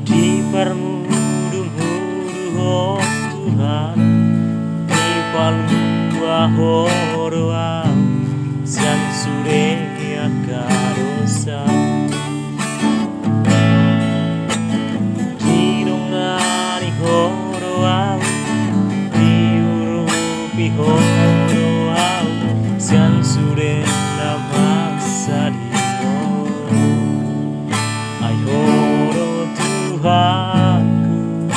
Di permuduh-muduh oh Tuhan, di palua horoa san sure akarosa, di dongani horoa, di urupi horoa san sure namaksa dio. Ai horo Tuhanku,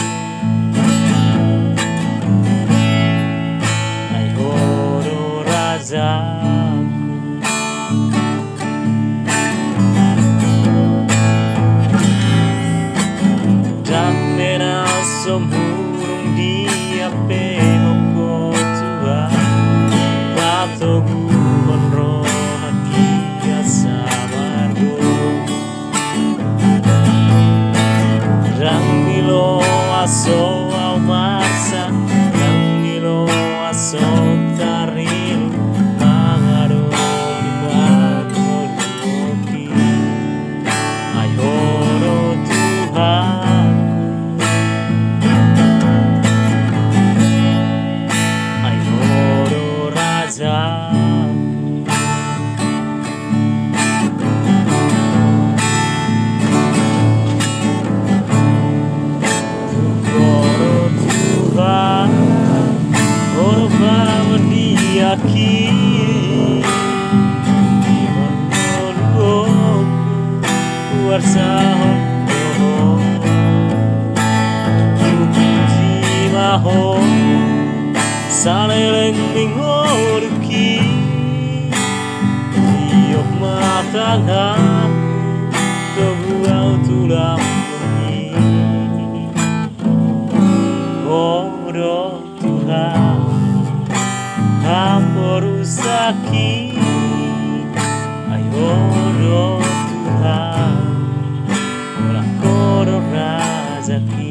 ai horo Rajaku, dan menasomurung dia penoko Tuhan, patogu honro hati samargo. Rangilo aso au marsa, rangilo aso taril, mangaro di bagi. Ai horo Tuhan, ai horo Raja. Aquí di menurutku kuarsahon doho puji maho saleleng mingoruki tiok matangan kebuau tulang bumi. Horo Tuhan Hamporusaki, ai horo Tuhan, ora koro razaki.